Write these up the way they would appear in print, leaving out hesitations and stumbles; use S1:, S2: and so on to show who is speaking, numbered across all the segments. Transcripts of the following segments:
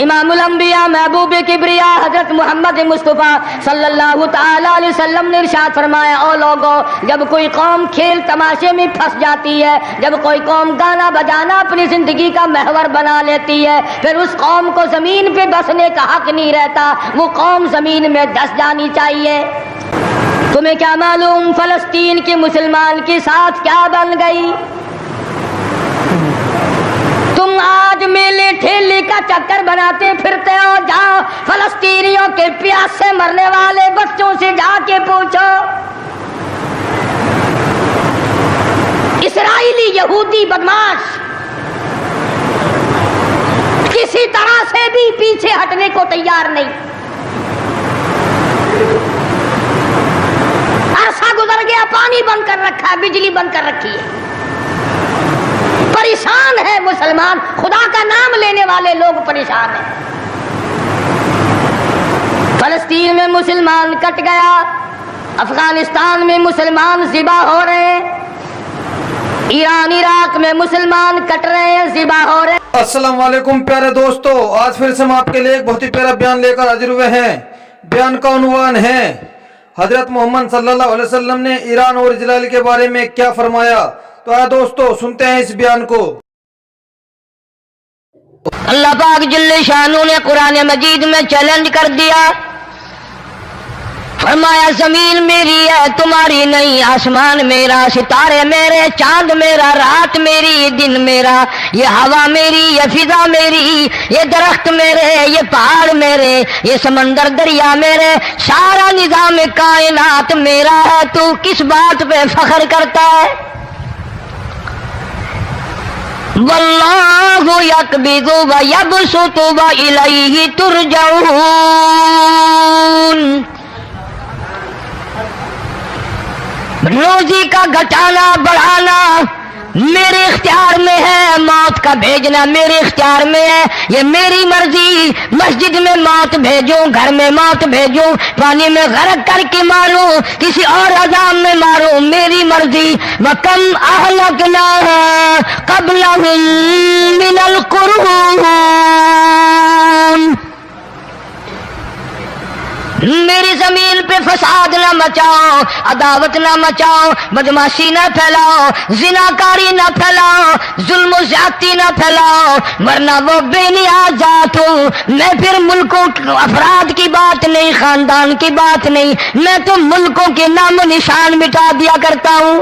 S1: امام الانبیاء محبوب کبریا حضرت محمد مصطفیٰ صلی اللہ تعالی علیہ وسلم نے ارشاد فرمایا، او لوگو، جب کوئی قوم کھیل تماشے میں پھنس جاتی ہے، جب کوئی قوم گانا بجانا اپنی زندگی کا محور بنا لیتی ہے، پھر اس قوم کو زمین پہ بسنے کا حق نہیں رہتا، وہ قوم زمین میں دس جانی چاہیے۔ تمہیں کیا معلوم فلسطین کے مسلمان کے ساتھ کیا بن گئی؟ تم آج میلے ٹھیلے کا چکر بناتے پھرتے ہو، جاؤ فلسطینیوں کے پیاس سے مرنے والے بچوں سے جا کے پوچھو۔ اسرائیلی یہودی بدماش کسی طرح سے بھی پیچھے ہٹنے کو تیار نہیں۔ عرصہ گزر گیا، پانی بند کر رکھا ہے، بجلی بند کر رکھی ہے، پریشان ہے مسلمان، خدا کا نام لینے والے لوگ پریشان ہیں۔ فلسطین میں مسلمان کٹ گیا، افغانستان میں مسلمان ذبح ہو رہے ہیں، ایران عراق میں مسلمان کٹ رہے ہیں، ذبح ہو رہے ہیں۔
S2: السلام علیکم پیارے دوستو، آج پھر سے ہم آپ کے لیے ایک بہت ہی پیارا بیان لے کر حاضر ہوئے ہیں۔ بیان کا عنوان ہے حضرت محمد صلی اللہ علیہ وسلم نے ایران اور اسرائیل کے بارے میں کیا فرمایا۔ تو آئے دوستو سنتے ہیں اس بیان کو۔
S1: اللہ پاک جل شانہ نے قرآن مجید میں چیلنج کر دیا، فرمایا زمین میری ہے تمہاری نہیں، آسمان میرا، ستارے میرے، چاند میرا، رات میری، دن میرا، یہ ہوا میری، یہ فضا میری، یہ درخت میرے، یہ پہاڑ میرے، یہ سمندر دریا میرے، سارا نظام کائنات میرا ہے، تو کس بات پہ فخر کرتا ہے؟ واللہ یقبض ویبسط والیہ ترجعون۔ روزی کا گھٹانا بڑھانا میرے اختیار میں ہے، موت کا بھیجنا میرے اختیار میں ہے، یہ میری مرضی۔ مسجد میں موت بھیجوں، گھر میں موت بھیجوں، پانی میں غرق کر کے ماروں، کسی اور عذاب میں ماروں، میری مرضی۔ وَكَمْ أَهْلَكْنَا قَبْلَهُم مِّنَ الْقُرُونِ، میری زمین پہ فساد نہ مچاؤ، عداوت نہ مچاؤ، بدماشی نہ پھیلاؤ، زناکاری نہ پھیلاؤ، ظلم و زیادتی نہ پھیلاؤ، ورنہ وہ بے نیاز ذات ہوں۔ میں پھر ملکوں افراد کی بات نہیں، خاندان کی بات نہیں، میں تو ملکوں کے نام و نشان مٹا دیا کرتا ہوں۔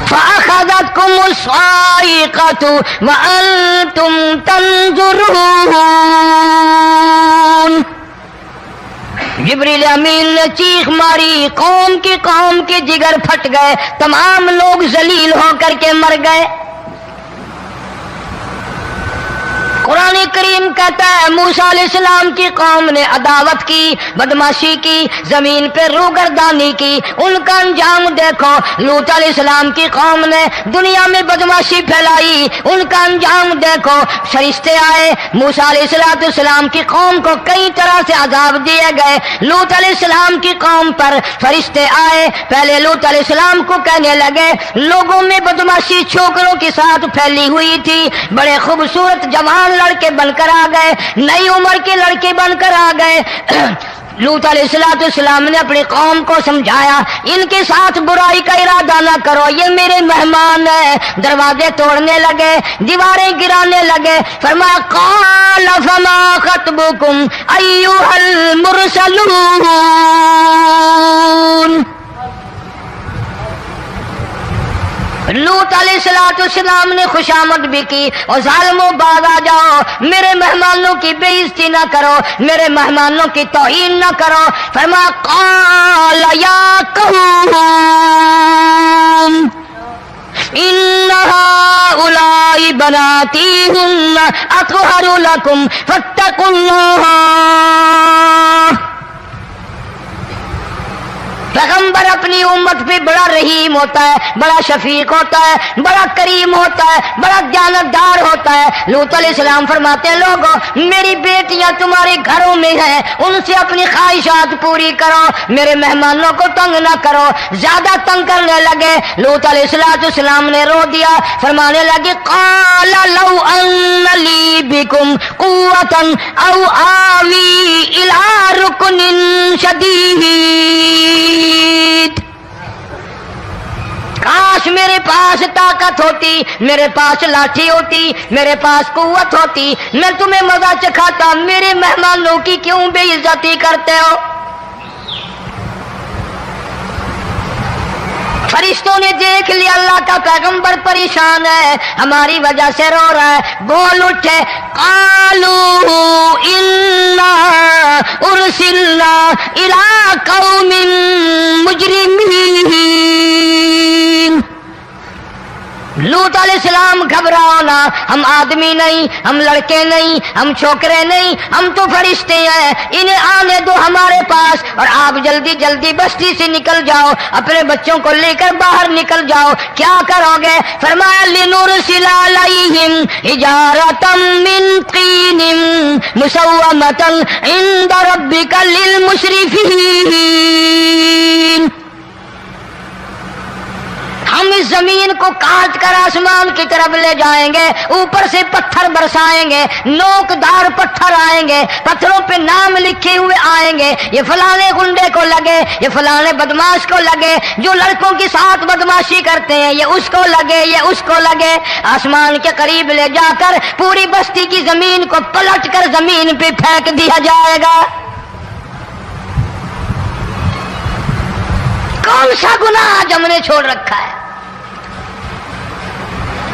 S1: فَأَخَذَتْكُمُ الصَّاعِقَةُ وَأَنْتُمْ تَنْظُرُونَ۔ جبریل امین نے چیخ ماری، قوم کے جگر پھٹ گئے، تمام لوگ ذلیل ہو کر کے مر گئے۔ قرآن کریم کہتا ہے موسیٰ علیہ السلام کی قوم نے عداوت کی، بدماشی کی، زمین پہ روگردانی کی، ان کا انجام دیکھو۔ لوط علیہ السلام کی قوم نے دنیا میں بدماشی پھیلائی، ان کا انجام دیکھو۔ فرشتے آئے، موسیٰ علیہ السلام کی قوم کو کئی طرح سے عذاب دیے گئے۔ لوط علیہ السلام کی قوم پر فرشتے آئے، پہلے لوط علیہ السلام کو کہنے لگے، لوگوں میں بدماشی چھوکروں کے ساتھ پھیلی ہوئی تھی، بڑے خوبصورت جوان لڑکے بن کر آ گئے، نئی عمر کے لڑکے بن کر آ گئے۔ لوط علیہ السلام نے اپنی قوم کو سمجھایا، ان کے ساتھ برائی کا ارادہ نہ کرو، یہ میرے مہمان ہیں۔ دروازے توڑنے لگے، دیواریں گرانے لگے، فرمایا قال فما خطبکم ایھا المرسلون۔ لوط علیہ السلام نے خوشامد بھی کی، اور ظالموں باز آ جاؤ، میرے مہمانوں کی بے عزتی نہ کرو، میرے مہمانوں کی توہین نہ کرو۔ فرمایا قال یا قوم ان هؤلاء بناتی ہن اطہر لکم فاتقوا اللہ۔ پیغمبر اپنی امت پہ بڑا رحیم ہوتا ہے، بڑا شفیق ہوتا ہے، بڑا کریم ہوتا ہے، بڑا دیانتدار ہوتا ہے۔ لوط علیہ السلام فرماتے ہیں لوگوں میری بیٹیاں تمہارے گھروں میں ہیں، ان سے اپنی خواہشات پوری کرو، میرے مہمانوں کو تنگ نہ کرو۔ زیادہ تنگ کرنے لگے، لوط علیہ السلام نے رو دیا، فرمانے لگے قال لو ان بکم قوة او آوی الی رکن شدید. کاش میرے پاس طاقت ہوتی، میرے پاس لاٹھی ہوتی، میرے پاس قوت ہوتی، میں تمہیں مزہ چکھاتا. میرے مہمانوں کی کیوں بے عزتی کرتے ہو؟ فرشتوں نے دیکھ لیا اللہ کا پیغمبر پریشان ہے، ہماری وجہ سے رو رہا ہے. بول اٹھے قالوا انا ارسلنا الی قوم مجرمین. لوط علیہ السلام گھبراؤ نہ، ہم آدمی نہیں، ہم لڑکے نہیں، ہم چھوکرے نہیں، ہم تو فرشتے ہیں. انہیں آنے دو ہمارے پاس اور آپ جلدی جلدی بستی سے نکل جاؤ، اپنے بچوں کو لے کر باہر نکل جاؤ. کیا کرو گے؟ فرمایا لنرسل علیہم حجارۃ من طین مسومۃ عند ربک للمسرفین. ہم اس زمین کو کاٹ کر آسمان کی طرف لے جائیں گے، اوپر سے پتھر برسائیں گے، نوکدار پتھر آئیں گے، پتھروں پہ نام لکھے ہوئے آئیں گے، یہ فلانے گنڈے کو لگے، یہ فلانے بدماش کو لگے، جو لڑکوں کے ساتھ بدماشی کرتے ہیں یہ اس کو لگے، یہ اس کو لگے. آسمان کے قریب لے جا کر پوری بستی کی زمین کو پلٹ کر زمین پہ پھینک دیا جائے گا. کون سا گناہ آج ہم نے چھوڑ رکھا ہے؟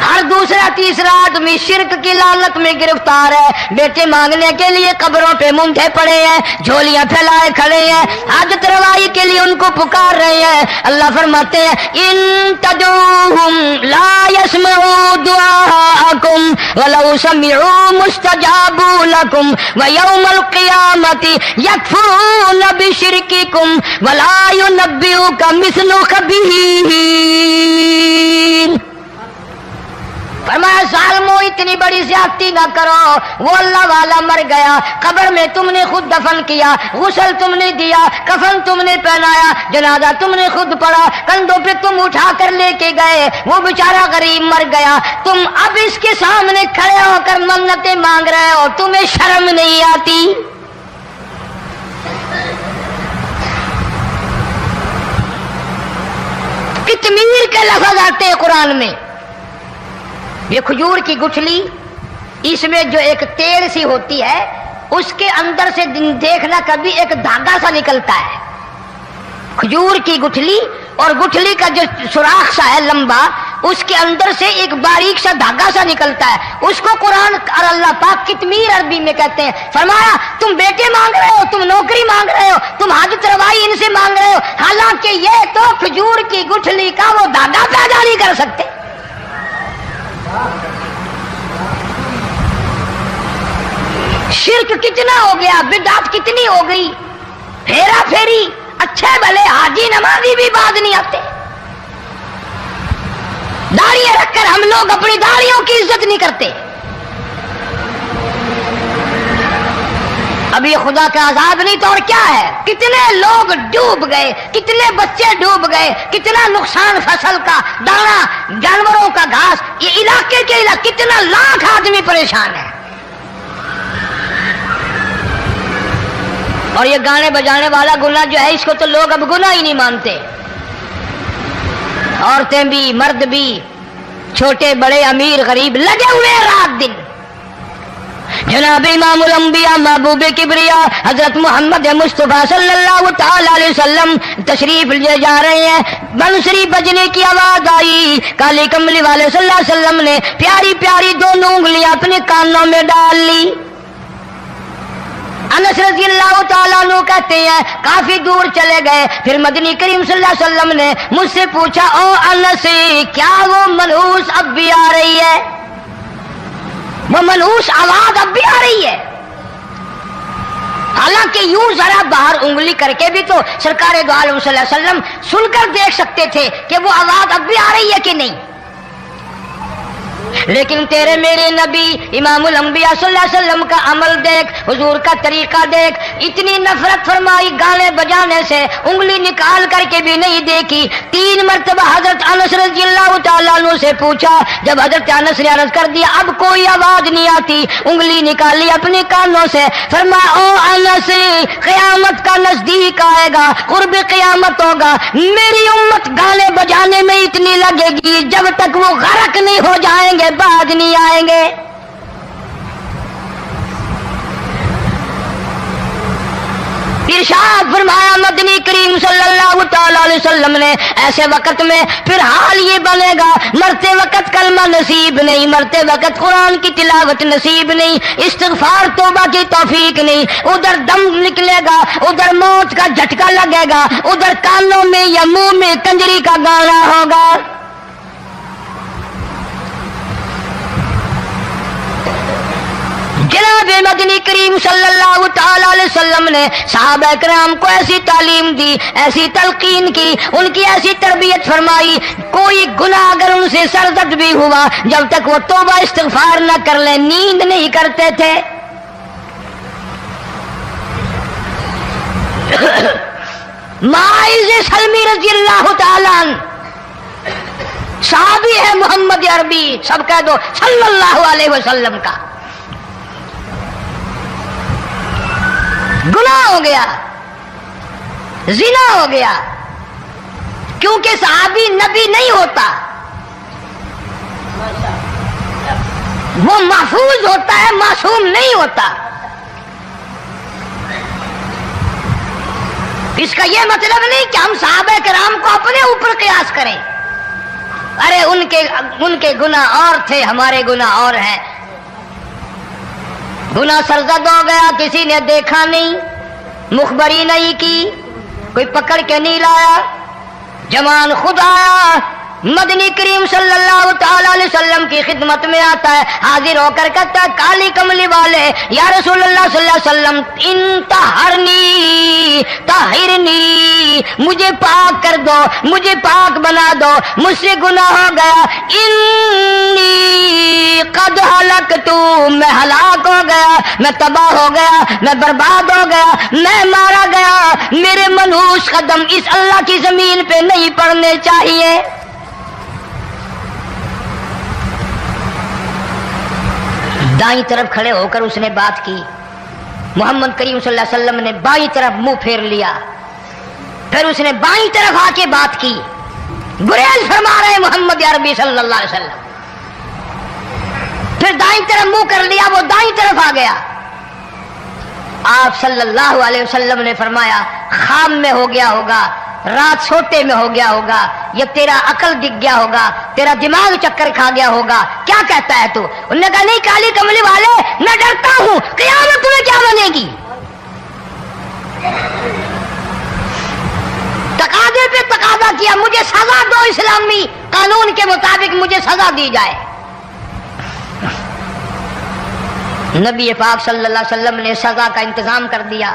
S1: ہر دوسرا تیسرا آدمی شرک کی لعنت میں گرفتار ہے. بیٹے مانگنے کے لیے قبروں پہ منڈے پڑے ہیں، جھولیاں پھیلائے کھڑے ہیں، حاجت روائی کے لیے ان کو پکار رہے ہیں. اللہ فرماتے ہیں ان تدعوہم لا يسمعوا دعاءکم ولو سمعوا مستجابوا لکم ویوم القیامت یکفرون بشرککم ولا ینبئک مثل خبیر. فرمایا ظالمو اتنی بڑی زیادتی نہ کرو. وہ اللہ والا مر گیا، قبر میں تم نے خود دفن کیا، غسل تم نے دیا، کفن تم نے پہنایا، جنازہ تم نے خود پڑھا، کندھوں پہ تم اٹھا کر لے کے گئے، وہ بیچارہ غریب مر گیا. تم اب اس کے سامنے کھڑے ہو کر منتیں مانگ رہے ہو، تمہیں شرم نہیں آتی؟ کتمیر کے لفظ آتے ہیں قرآن میں. یہ کھجور کی گٹھلی، اس میں جو ایک تیل سی ہوتی ہے، اس کے اندر سے دیکھنا کبھی ایک دھاگا سا نکلتا ہے. کھجور کی گٹھلی اور گٹھلی کا جو سوراخ سا ہے لمبا، اس کے اندر سے ایک باریک سا دھاگا سا نکلتا ہے. اس کو قرآن اور اللہ پاک کتمیر عربی میں کہتے ہیں. فرمایا تم بیٹے مانگ رہے ہو، تم نوکری مانگ رہے ہو، تم حاجت روائی ان سے مانگ رہے ہو، حالانکہ یہ تو کھجور کی گٹھلی کا وہ دھاگا پیدا نہیں کر سکتے. شرک کتنا ہو گیا، بدعت کتنی ہو گئی، ہیرا پھیری. اچھے بھلے حاجی نمازی بھی بعد نہیں آتے. داڑیاں رکھ کر ہم لوگ اپنی داڑیوں کی عزت نہیں کرتے. اب یہ خدا کا عذاب نہیں تو اور کیا ہے؟ کتنے لوگ ڈوب گئے، کتنے بچے ڈوب گئے، کتنا نقصان فصل کا، دانا، جانوروں کا گھاس، یہ علاقے کے علاقے کتنا لاکھ آدمی پریشان ہے. اور یہ گانے بجانے والا گناہ جو ہے، اس کو تو لوگ اب گناہ ہی نہیں مانتے. عورتیں بھی، مرد بھی، چھوٹے بڑے، امیر غریب لگے ہوئے رات دن. جناب امام الانبیاء محبوب کبریا حضرت محمد مصطفیٰ صلی اللہ تعالی علیہ وسلم تشریف لے جا رہے ہیں. بنسری بجنے کی آواز آئی. کالی کملی والے صلی اللہ علیہ وسلم نے پیاری پیاری دونوں انگلیاں اپنے کانوں میں ڈال لی. انس رضی اللہ تعالیٰ عنہ کہتے ہیں کافی دور چلے گئے، پھر مدنی کریم صلی اللہ علیہ وسلم نے مجھ سے پوچھا، او انس کیا وہ منحوس اب بھی آ رہی ہے؟ وہ منحوس آواز اب بھی آ رہی ہے؟ حالانکہ یوں ذرا باہر انگلی کر کے بھی تو سرکار دو عالم صلی اللہ علیہ وسلم سن کر دیکھ سکتے تھے کہ وہ آواز اب بھی آ رہی ہے کہ نہیں. لیکن تیرے میرے نبی امام الانبیاء صلی اللہ علیہ وسلم کا عمل دیکھ، حضور کا طریقہ دیکھ، اتنی نفرت فرمائی گانے بجانے سے، انگلی نکال کر کے بھی نہیں دیکھی۔ 3 مرتبہ حضرت انس رضی اللہ تعالیٰ عنہ سے پوچھا، جب حضرت انس نے عرض کر دیا اب کوئی آواز نہیں آتی، انگلی نکالی اپنے کانوں سے، فرمایا او انس، قیامت کا نزدیک آئے گا، قرب قیامت ہوگا، میری امت گانے بجانے میں اتنی لگے گی جب تک وہ غرق نہیں ہو جائیں گے باز نہیں آئیں گے۔ ارشاد فرمایا مدنی کریم صلی اللہ تعالی علیہ وسلم نے، ایسے وقت میں پھر حال یہ بنے گا، مرتے وقت کلمہ نصیب نہیں، مرتے وقت قرآن کی تلاوت نصیب نہیں، استغفار توبہ کی توفیق نہیں، ادھر دم نکلے گا، ادھر موت کا جھٹکا لگے گا، ادھر کانوں میں یا منہ میں کنجری کا گانا ہوگا۔ جناب مدنی کریم صلی اللہ تعالی علیہ وسلم نے صحابہ کرام کو ایسی تعلیم دی، ایسی تلقین کی، ان کی ایسی تربیت فرمائی، کوئی گناہ اگر ان سے سرزد بھی ہوا جب تک وہ توبہ استغفار نہ کر لیں نیند نہیں کرتے تھے۔ ماعز سلمی رضی اللہ تعالیٰ عنہ صحابی ہے محمد عربی، سب کہہ دو صلی اللہ علیہ وسلم کا، گناہ ہو گیا، زنا ہو گیا، کیونکہ صحابی نبی نہیں ہوتا، وہ محفوظ ہوتا ہے، معصوم نہیں ہوتا۔ اس کا یہ مطلب نہیں کہ ہم صحابہ کرام کو اپنے اوپر قیاس کریں، ارے ان کے گناہ اور تھے، ہمارے گناہ اور ہیں۔ گناہ سرزد ہو گیا، کسی نے دیکھا نہیں، مخبری نہیں کی، کوئی پکڑ کے نہیں لایا، جوان خود آیا، مدنی کریم صلی اللہ تعالی علیہ وسلم کی خدمت میں آتا ہے، حاضر ہو کر کہتا ہے کالی کملی والے یا رسول اللہ صلی اللہ علیہ وسلم انطہرنی طہرنی، مجھے پاک کر دو، مجھے پاک بنا دو، مجھ سے گناہ ہو گیا، انی قد ہلکتو، میں ہلاک ہو گیا، میں تباہ ہو گیا، میں برباد ہو گیا، میں مارا گیا، میرے منحوس قدم اس اللہ کی زمین پہ نہیں پڑنے چاہیے۔ دائیں طرف کھڑے ہو کر اس نے بات کی، محمد کریم صلی اللہ علیہ وسلم نے بائیں طرف منہ پھیر لیا، پھر اس نے بائیں طرف آ کے بات کی، گریز فرما رہے محمد عربی صلی اللہ علیہ وسلم، پھر دائیں طرف منہ کر لیا، وہ دائیں طرف آ گیا۔ آپ صلی اللہ علیہ وسلم نے فرمایا خواب میں ہو گیا ہوگا، رات سوتے میں ہو گیا ہوگا، یا تیرا عقل دکھ گیا ہوگا، تیرا دماغ چکر کھا گیا ہوگا، کیا کہتا ہے تو؟ انہوں نے کہا نہیں کالی کملی والے، میں ڈرتا ہوں قیامت میں کیا بنے گی۔ تقاضے پہ تقاضا کیا، مجھے سزا دو، اسلامی قانون کے مطابق مجھے سزا دی جائے۔ نبی پاک صلی اللہ علیہ وسلم نے سزا کا انتظام کر دیا۔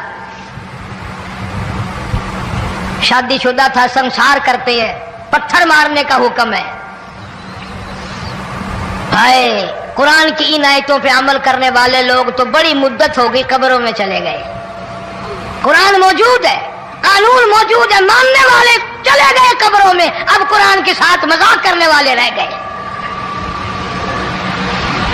S1: شادی شدہ تھا، سنسار کرتے ہیں، پتھر مارنے کا حکم ہے۔ ہائے قرآن کی ان آیتوں پہ عمل کرنے والے لوگ تو بڑی مدت ہو گئی قبروں میں چلے گئے۔ قرآن موجود ہے، قانون موجود ہے، ماننے والے چلے گئے قبروں میں، اب قرآن کے ساتھ مذاق کرنے والے رہ گئے۔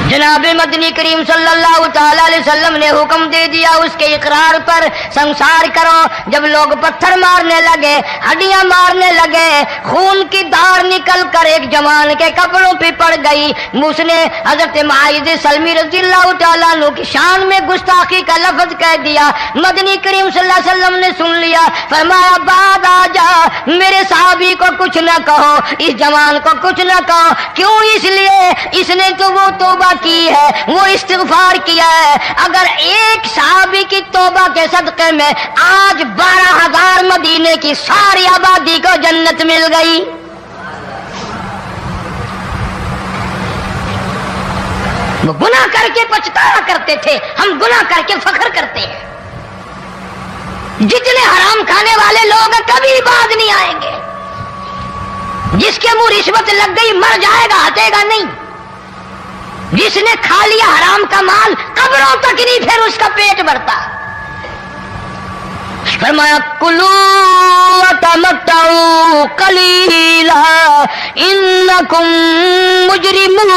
S1: جناب مدنی کریم صلی اللہ تعالی علیہ وسلم نے حکم دے دیا اس کے اقرار پر سنسار کرو۔ جب لوگ پتھر مارنے لگے، ہڈیاں مارنے لگے، خون کی دھار نکل کر ایک جوان کے کپڑوں پہ پڑ گئی، اس نے حضرت معاذ سلمی رضی اللہ تعالیٰ عنہ کی شان میں گستاخی کا لفظ کہہ دیا۔ مدنی کریم صلی اللہ علیہ وسلم نے سن لیا، فرمایا بعد آ جا، میرے صحابی کو کچھ نہ کہو، اس جوان کو کچھ نہ کہو۔ کیوں؟ اس لیے اس نے تو وہ توبہ کی ہے، وہ استغفار کیا ہے۔ اگر ایک صحابی کی توبہ کے صدقے میں آج 12,000 مدینے کی ساری آبادی کو جنت مل گئی۔ وہ گناہ کر کے پچھتاوا کرتے تھے، ہم گناہ کر کے فخر کرتے ہیں۔ جتنے حرام کھانے والے لوگ ہیں کبھی باز نہیں آئیں گے۔ جس کے منہ رشوت لگ گئی مر جائے گا، ہٹے گا نہیں۔ جس نے کھا لیا حرام کا مال قبروں تک نہیں پھر اس کا پیٹ بھرتا. فرمایا کلو وتمتعوا قلیلا انکم مجرمون.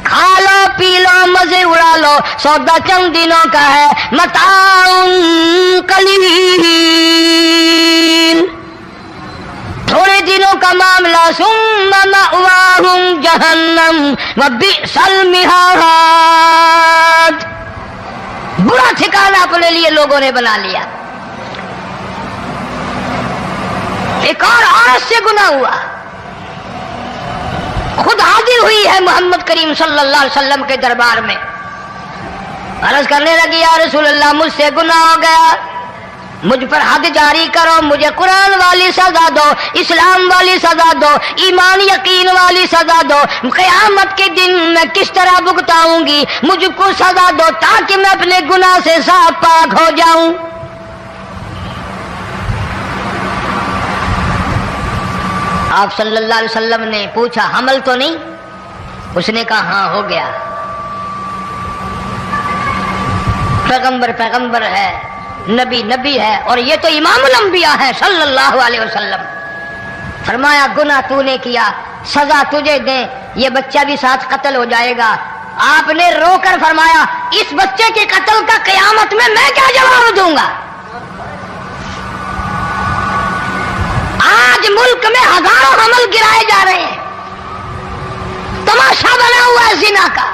S1: کھا لو پی لو مزے اڑا لو، سودا چند دنوں کا ہے. متاع قلیل، تھوڑے دنوں کا معاملہ. ثم مأواہم جہنم وبئس المہاد. برا ٹھکانہ اپنے لیے لوگوں نے بنا لیا. ایک اور عورت سے گناہ ہوا، خود حاضر ہوئی ہے محمد کریم صلی اللہ علیہ وسلم کے دربار میں. عرض کرنے لگی یا رسول اللہ مجھ سے گناہ ہو گیا، مجھ پر حد جاری کرو، مجھے قرآن والی سزا دو، اسلام والی سزا دو، ایمان یقین والی سزا دو. قیامت کے دن میں کس طرح بھگتاؤں گی، مجھ کو سزا دو تاکہ میں اپنے گناہ سے صاف پاک ہو جاؤں. آپ صلی اللہ علیہ وسلم نے پوچھا حمل تو نہیں؟ اس نے کہا ہاں ہو گیا. پیغمبر ہے، نبی ہے، اور یہ تو امام الانبیاء ہے صلی اللہ علیہ وسلم. فرمایا گناہ تو نے کیا، سزا تجھے دیں، یہ بچہ بھی ساتھ قتل ہو جائے گا. آپ نے رو کر فرمایا اس بچے کے قتل کا قیامت میں کیا جواب دوں گا؟ آج ملک میں ہزاروں حمل گرائے جا رہے ہیں، تماشا بنا ہوا ہے زنا کا.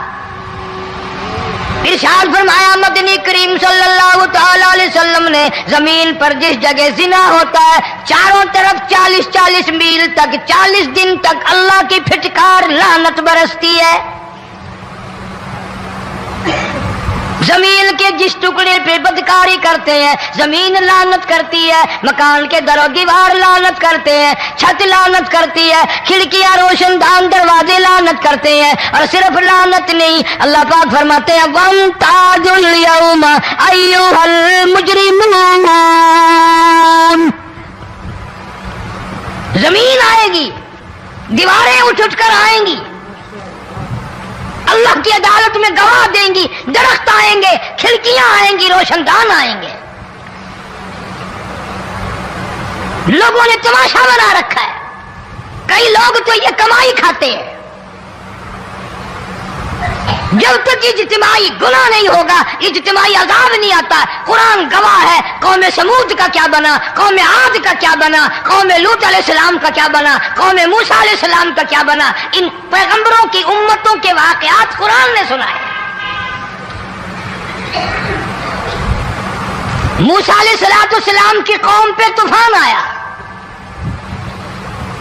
S1: ارشاد فرمایا مدنی کریم صلی اللہ تعالی علیہ وسلم نے زمین پر جس جگہ زنا ہوتا ہے چاروں طرف 40 میل تک 40 دن تک اللہ کی پھٹکار لعنت برستی ہے. زمین کے جس ٹکڑے پہ بدکاری کرتے ہیں زمین لعنت کرتی ہے، مکان کے در و دیوار لعنت کرتے ہیں، چھت لعنت کرتی ہے، کھڑکیاں روشن دان دروازے لعنت کرتے ہیں. اور صرف لعنت نہیں، اللہ پاک فرماتے ہیں وَامْتَازُوا الْيَوْمَ أَيُّهَا الْمُجْرِمُونَ. زمین آئے گی، دیواریں اٹھ کر آئیں گی، اللہ کی عدالت میں گواہ دیں گی، درخت آئیں گے، کھڑکیاں آئیں گی، روشن دان آئیں گے. لوگوں نے تماشا بنا رکھا ہے. کئی لوگ تو یہ کمائی کھاتے ہیں. جب تک اجتماعی گناہ نہیں ہوگا اجتماعی عذاب نہیں آتا. قرآن گواہ ہے، قوم سمود کا کیا بنا، قوم عاد کا کیا بنا، قوم لوط علیہ السلام کا کیا بنا، قوم موسیٰ علیہ السلام کا کیا بنا. ان پیغمبروں کی امتوں کے واقعات قرآن نے سنائے. موسیٰ علیہ السلام کی قوم پہ طوفان آیا،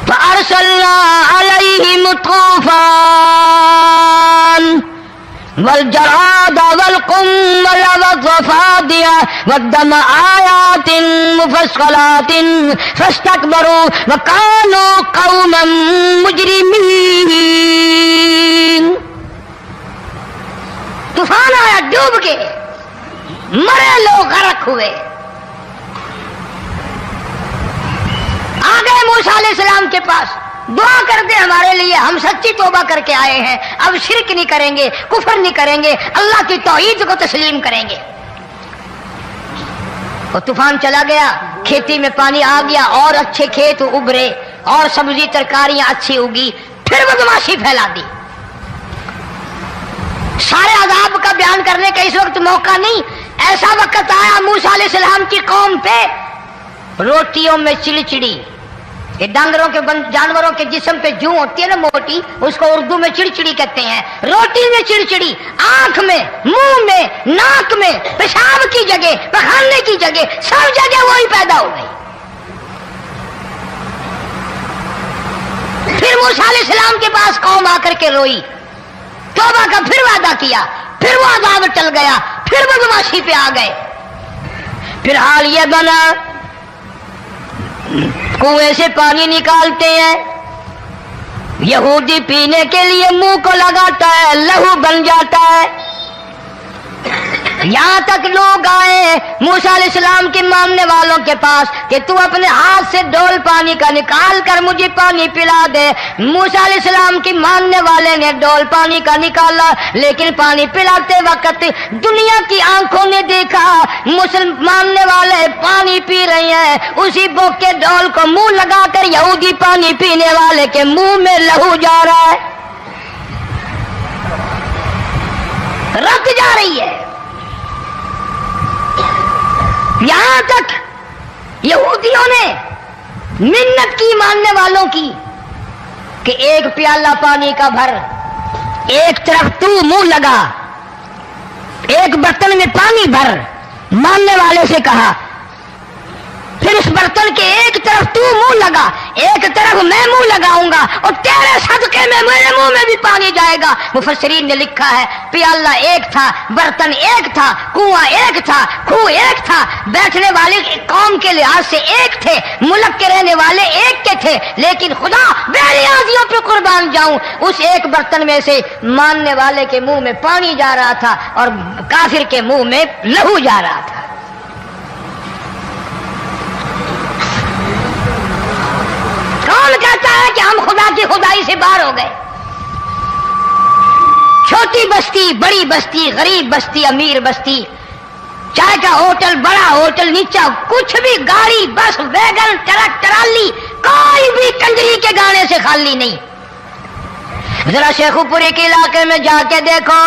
S1: فَأَرْسَلْنَا عَلَيْهِمُ الطُّوفَانَ والجراد والقمل والضفادع والدم آيات مفصلات فاستكبروا وكانوا قوما مجرمين. طوفان آیا، ڈوب گئے، مرے لوگ، غرق ہوئے. آ گئے موسیٰ علیہ السلام کے پاس، دعا کر دے ہمارے لیے، ہم سچی توبہ کر کے آئے ہیں، اب شرک نہیں کریں گے، کفر نہیں کریں گے، اللہ کی توحید کو تسلیم کریں گے. وہ طوفان چلا گیا، کھیتی میں پانی آ گیا، اور اچھے کھیت ابھرے، اور سبزی ترکاریاں اچھی اگی. پھر بدماشی پھیلا دی. سارے عذاب کا بیان کرنے کا اس وقت موقع نہیں. ایسا وقت آیا موسیٰ علیہ السلام کی قوم پہ روٹیوں میں چڑچڑی. یہ ڈانگروں کے جانوروں کے جسم پہ جوں ہوتی ہے نا موٹی، اس کو اردو میں چڑچڑی کہتے ہیں. روٹی میں چڑچڑی، آنکھ میں، منہ میں، ناک میں، پیشاب کی جگہ، پخانے کی جگہ، سب جگہ وہی پیدا ہو گئی. پھر موسیٰ علیہ السلام کے پاس قوم آ کر کے روئی، توبہ کا پھر وعدہ کیا، پھر وہ عذاب ٹل گیا، پھر بدماشی پہ آ گئے. پھر حال یہ بنا کنویں سے پانی نکالتے ہیں، یہودی پینے کے لیے منہ کو لگاتا ہے، لہو بن جاتا ہے. یہاں تک لوگ آئے موسیٰ علیہ السلام کے ماننے والوں کے پاس کہ تو اپنے ہاتھ سے ڈول پانی کا نکال کر مجھے پانی پلا دے۔ موسیٰ علیہ السلام کی ماننے والے نے ڈول پانی کا نکالا، لیکن پانی پلاتے وقت دنیا کی آنکھوں نے دیکھا مسلم ماننے والے پانی پی رہے ہیں، اسی بوک کے ڈول کو منہ لگا کر یہودی پانی پینے والے کے منہ میں لہو جا رہا ہے، رت جا رہی ہے۔ یہاں تک یہودیوں نے منت کی ماننے والوں کی کہ ایک پیالہ پانی کا بھر، ایک طرف تو منہ لگا، ایک برتن میں پانی بھر۔ ماننے والے سے کہا پھر اس برتن کے ایک طرف تو منہ لگا، ایک طرف میں منہ لگاؤں گا اور تیرے صدقے میں میرے منہ میں بھی پانی جائے گا۔ مفسرین نے لکھا ہے پیالہ ایک تھا، برتن ایک تھا، کنواں ایک تھا، کھو ایک تھا، بیٹھنے والے قوم کے لحاظ سے ایک تھے، ملک کے رہنے والے ایک کے تھے، لیکن خدا بے نیازیوں پہ قربان جاؤں اس ایک برتن میں سے ماننے والے کے منہ میں پانی جا رہا تھا اور کافر کے منہ میں لہو جا رہا تھا۔ کون کہتا ہے کہ ہم خدا کی خدائی سے باہر ہو گئے؟ چھوٹی بستی، بڑی بستی، غریب بستی، امیر بستی، چائے کا ہوٹل، بڑا ہوٹل، نیچا کچھ بھی، گاڑی، بس، ویگن، ٹرک، ٹرالی، کوئی بھی کنجری کے گانے سے خالی نہیں۔ ذرا شیخو پوری کے علاقے میں جا کے دیکھو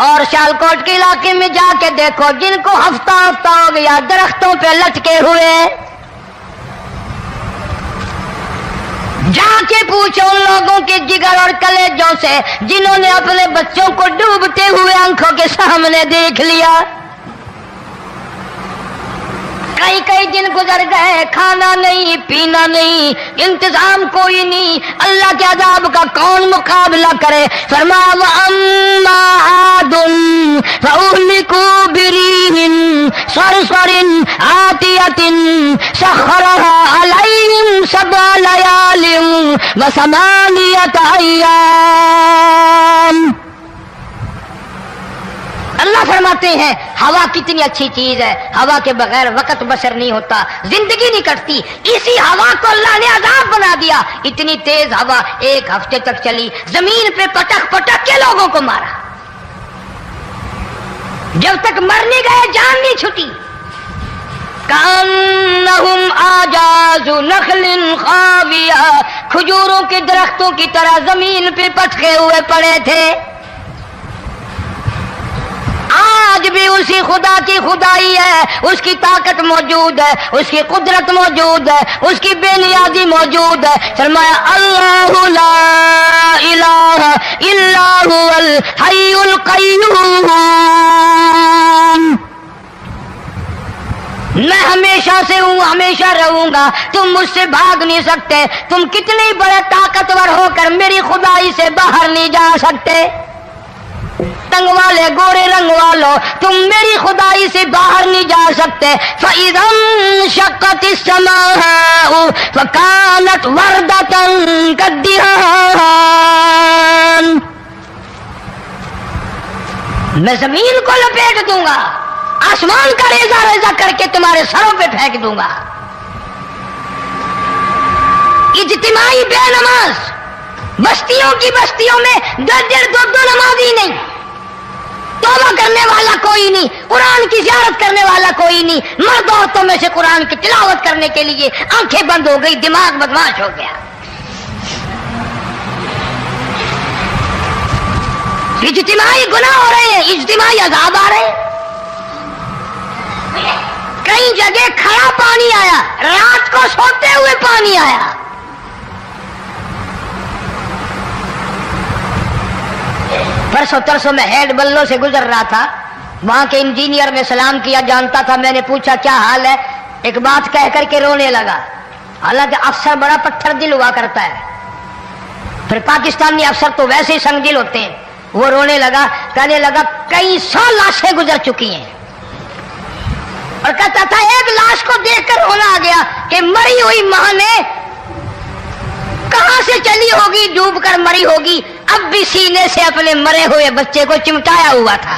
S1: اور سیالکوٹ کے علاقے میں جا کے دیکھو، جن کو ہفتہ ہفتہ ہو گیا درختوں پہ لٹکے ہوئے، جا کے پوچھو ان لوگوں کے جگر اور کلیجوں سے جنہوں نے اپنے بچوں کو ڈوبتے ہوئے آنکھوں کے سامنے دیکھ لیا۔ کئی کئی دن گزر گئے، کھانا نہیں، پینا نہیں، انتظام کوئی نہیں، اللہ کے عذاب کا کون مقابلہ کرے؟ فرمایا وَأَمَّا عَادٌ فَأُهْلِكُوا بِرِيحٍ صَرْصَرٍ عَاتِيَةٍ سَخَّرَهَا عَلَيْهِمْ سَبْعَ لَيَالٍ وَثَمَانِيَةَ أَيَّامٍ۔ اللہ فرماتے ہیں ہوا کتنی اچھی چیز ہے، ہوا کے بغیر وقت بسر نہیں ہوتا، زندگی نہیں کٹتی، اسی ہوا کو اللہ نے عذاب بنا دیا۔ اتنی تیز ہوا ایک ہفتے تک چلی، زمین پہ پٹک پٹک کے لوگوں کو مارا، جب تک مر نہیں گئے جان نہیں چھٹی۔ کأنہم اعجاز نخل خاویہ، کھجوروں کے درختوں کی طرح زمین پہ پٹکے ہوئے پڑے تھے۔ آج بھی اسی خدا کی خدائی ہے، اس کی طاقت موجود ہے، اس کی قدرت موجود ہے، اس کی بے نیازی موجود ہے۔ فرمایا اللہ لا الہ الا هو الحی القیوم، میں ہمیشہ سے ہوں، ہمیشہ رہوں گا، تم مجھ سے بھاگ نہیں سکتے، تم کتنے بڑے طاقتور ہو کر میری خدائی سے باہر نہیں جا سکتے۔ رنگ والے، گورے رنگ والوں، تم میری خدائی سے باہر نہیں جا سکتے۔ فَإِذَا انشَقَّتِ السَّمَاءُ فَكَانَتْ وَرْدَةً كَالدِّهَانِ، میں زمین کو لپیٹ دوں گا، آسمان کا ریزہ ریزہ کر کے تمہارے سروں پہ پھینک دوں گا۔ اجتماعی بے نماز، بستیوں کی بستیوں میں دو نمازی نہیں، توبہ کرنے والا کوئی نہیں، قرآن کی زیارت کرنے والا کوئی نہیں، مرد عورتوں میں سے قرآن کی تلاوت کرنے کے لیے آنکھیں بند ہو گئی، دماغ بدماش ہو گیا۔ اجتماعی گناہ ہو رہے ہیں، اجتماعی عذاب آ رہے ہیں۔ کئی جگہ کھڑا پانی آیا، رات کو سوتے ہوئے پانی آیا۔ پرسوں ترسوں میں ہیڈ بلوں سے گزر رہا تھا، وہاں کے انجینئر میں سلام کیا جانتا تھا، میں نے پوچھا کیا حال ہے، ایک بات کہہ کر کے رونے لگا، حالانکہ افسر بڑا پتھر دل ہوا کرتا ہے، پھر پاکستانی افسر تو ویسے ہی سنگ دل ہوتے ہیں۔ وہ رونے لگا، کہنے لگا کئی 100 لاشیں گزر چکی ہیں، اور کہتا تھا ایک لاش کو دیکھ کر رونا آ گیا کہ مری ہوئی ماں نے کہاں سے چلی ہوگی، ڈوب کر مری ہوگی، اب بھی سینے سے اپنے مرے ہوئے بچے کو چمٹایا ہوا تھا۔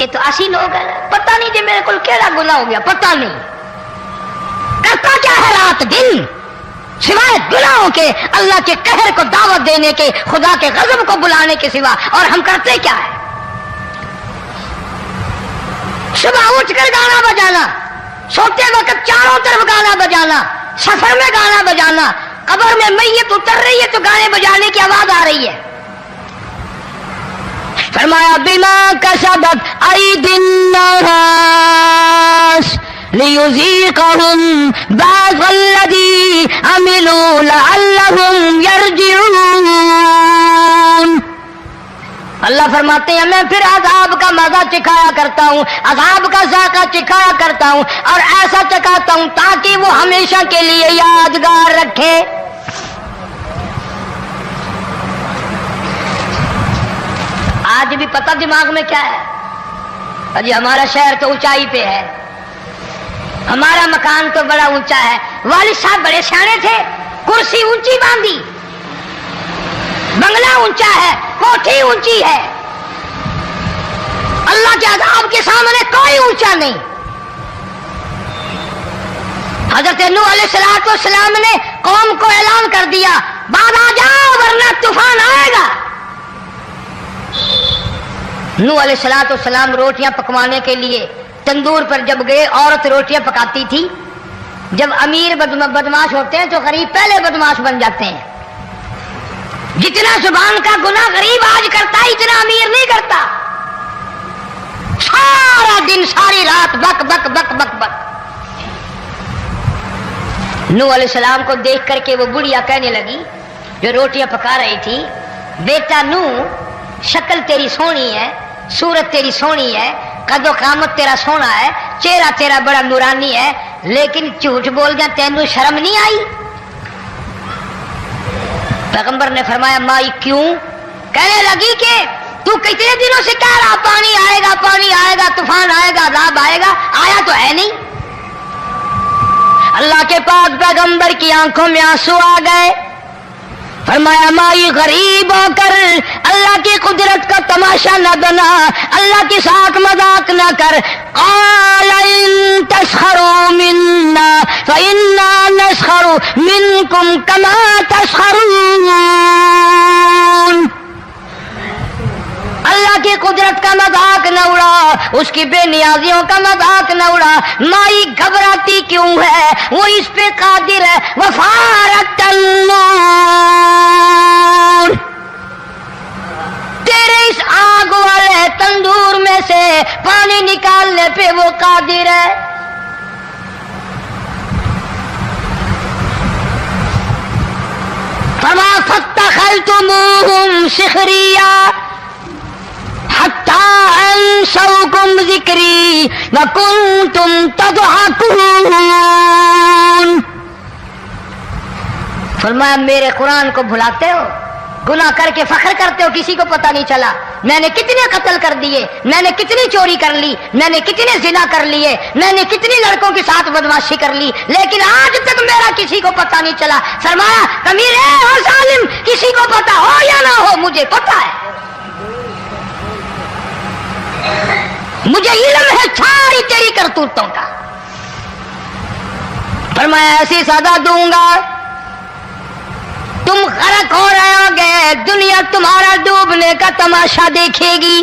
S1: یہ تو اسی لوگ ہیں، پتہ نہیں جی میرے کو کیڑا گناہ ہو گیا، پتہ نہیں کرتا کیا ہے رات دن سوائے گناہوں کے، اللہ کے قہر کو دعوت دینے کے، خدا کے غضب کو بلانے کے سوا، اور ہم کرتے کیا ہے؟ صبح اٹھ کر گانا بجانا، سوتے وقت چاروں طرف گانا بجانا، سفر میں گانا بجانا، قبر میں میت اتر رہی ہے تو گانے بجانے کی آواز آ رہی ہے۔ فرمایا بما کسبت ایدی الناس لیذیقہم بعض الذی عملوا لعلہم یرجعون۔ اللہ فرماتے ہیں میں پھر عذاب کا مزہ چکھایا کرتا ہوں، عذاب کا ذائقہ چکھایا کرتا ہوں، اور ایسا چکھاتا ہوں تاکہ وہ ہمیشہ کے لیے یادگار رکھے۔ آج بھی پتہ دماغ میں کیا ہے؟ جی ہمارا شہر تو اونچائی پہ ہے، ہمارا مکان تو بڑا اونچا ہے، والد صاحب بڑے سیانے تھے، کرسی اونچی باندھی، بنگلہ اونچا ہے، کوٹھی اونچی ہے، اللہ کے عذاب کے سامنے کوئی اونچا نہیں۔ حضرت نوح علیہ السلام نے قوم کو اعلان کر دیا بعد آ جاؤ ورنہ طوفان آئے گا۔ نوح علیہ السلام روٹیاں پکوانے کے لیے تندور پر جب گئے، عورت روٹیاں پکاتی تھی۔ جب امیر بدماش ہوتے ہیں تو غریب پہلے بدماش بن جاتے ہیں۔ جتنا زبان کا گناہ غریب آج کرتا ہے اتنا امیر نہیں کرتا۔ سارا دن ساری رات بک بک بک بک بک۔ نوح علیہ السلام کو دیکھ کر کے وہ بڑھیا کہنے لگی جو روٹیاں پکا رہی تھی، بیٹا نوح شکل تیری سونی ہے، صورت تیری سونی ہے، قد و قامت تیرا سونا ہے، چہرہ تیرا بڑا نورانی ہے، لیکن جھوٹ بول جا تینوں شرم نہیں آئی؟ پیغمبر نے فرمایا مائی کیوں؟ کہنے لگی کہ تو کتنے دنوں سے کہہ رہا پانی آئے گا، پانی آئے گا، طوفان آئے گا، عذاب آئے گا، آیا تو ہے نہیں۔ اللہ کے پاک پیغمبر کی آنکھوں میں آنسو آ گئے۔ فرمایا مائی غریب ہو کر اللہ کی قدرت کا تماشا نہ بنا، اللہ کی ساتھ مذاق نہ کر۔ قال ان تسخروا منا فإنا نسخر منكم كما تسخرون۔ اللہ کی قدرت کا مذاق نہ اڑا، اس کی بے نیازیوں کا مذاق نہ اڑا۔ مائی گھبراتی کیوں ہے؟ وہ اس پہ قادر ہے۔ وفارت النور، تیرے اس آگ والے تندور میں سے پانی نکالنے پہ وہ قادر ہے۔ فما فاتخذتموہم سخریا حتی انسوکم ذکری وکنتم تضحکون۔ فرمایا میرے قرآن کو بھلاتے ہو، گناہ کر کے فخر کرتے ہو، کسی کو پتہ نہیں چلا میں نے کتنے قتل کر دیے، میں نے کتنی چوری کر لی، میں نے کتنے زنا کر لیے، میں نے کتنی لڑکوں کے ساتھ بدماشی کر لی، لیکن آج تک میرا کسی کو پتہ نہیں چلا۔ فرمایا کمینے اور ظالم، کسی کو پتہ ہو یا نہ ہو مجھے پتہ ہے، مجھے علم ہے ساری تیری کرتوتوں کا۔ فرمایا ایسی سزا دوں گا تم غرق ہو رہے ہو گے، دنیا تمہارا ڈوبنے کا تماشا دیکھے گی۔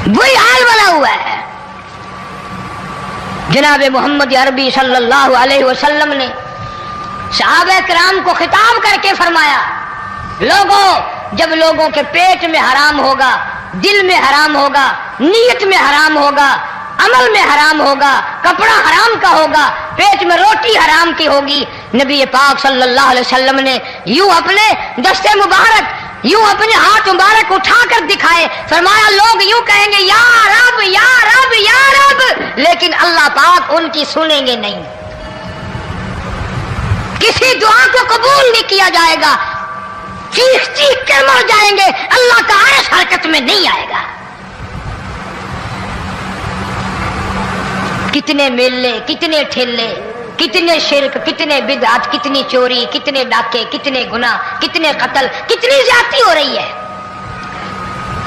S1: وہی حال بنا ہوا ہے۔ جناب محمد عربی صلی اللہ علیہ وسلم نے صحابہ کرام کو خطاب کر کے فرمایا لوگوں، جب لوگوں کے پیٹ میں حرام ہوگا، دل میں حرام ہوگا، نیت میں حرام ہوگا، عمل میں حرام ہوگا، کپڑا حرام کا ہوگا، پیٹ میں روٹی حرام کی ہوگی، نبی پاک صلی اللہ علیہ وسلم نے یوں اپنے دستے مبارک، یوں اپنے ہاتھ مبارک اٹھا کر دکھائے، فرمایا لوگ یوں کہیں گے یا رب یا رب یا رب، لیکن اللہ پاک ان کی سنیں گے نہیں، کسی دعا کو قبول نہیں کیا جائے گا، چیخ چیخ کر مر جائیں گے، اللہ کا عرش حرکت میں نہیں آئے گا۔ کتنے میلے، کتنے ٹھیلے، کتنے شرک، کتنے بدعت، کتنی چوری، کتنے ڈاکے، کتنے گناہ، کتنے قتل، کتنی زیادتی ہو رہی ہے،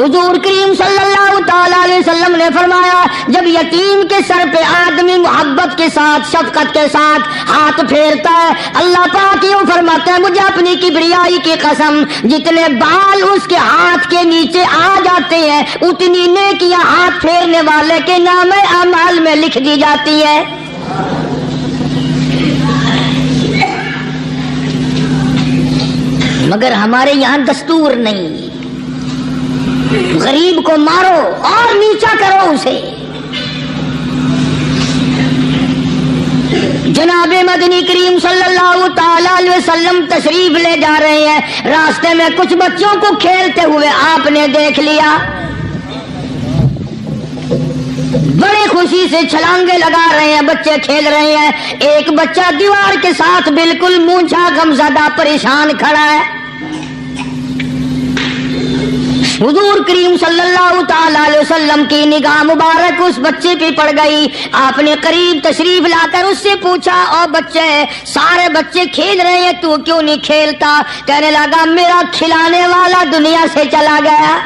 S1: حضور کریم صلی اللہ تعالی علیہ وسلم نے فرمایا جب یتیم کے سر پہ آدمی محبت کے ساتھ شفقت کے ساتھ ہاتھ پھیرتا ہے اللہ پاک یوں فرماتا ہے مجھے اپنی کبریائی کی قسم جتنے بال اس کے ہاتھ کے نیچے آ جاتے ہیں اتنی نیکیاں ہاتھ پھیرنے والے کے نام اعمال میں لکھ دی جاتی ہے. مگر ہمارے یہاں دستور نہیں. غریب کو مارو اور نیچا کرو اسے. جناب مدنی کریم صلی اللہ تعالی علیہ وسلم تشریف لے جا رہے ہیں. راستے میں کچھ بچوں کو کھیلتے ہوئے آپ نے دیکھ لیا. بڑی خوشی سے چھلانگے لگا رہے ہیں, بچے کھیل رہے ہیں. ایک بچہ دیوار کے ساتھ بالکل مونچھا غمزدہ پریشان کھڑا ہے. حضور کریم صلی اللہ تعالی علیہ وسلم کی نگاہ مبارک اس بچے پہ پڑ گئی. آپ نے قریب تشریف لا کر اس سے پوچھا او بچے سارے بچے کھیل رہے ہیں تو کیوں نہیں کھیلتا؟ کہنے لگا میرا کھلانے والا دنیا سے چلا گیا.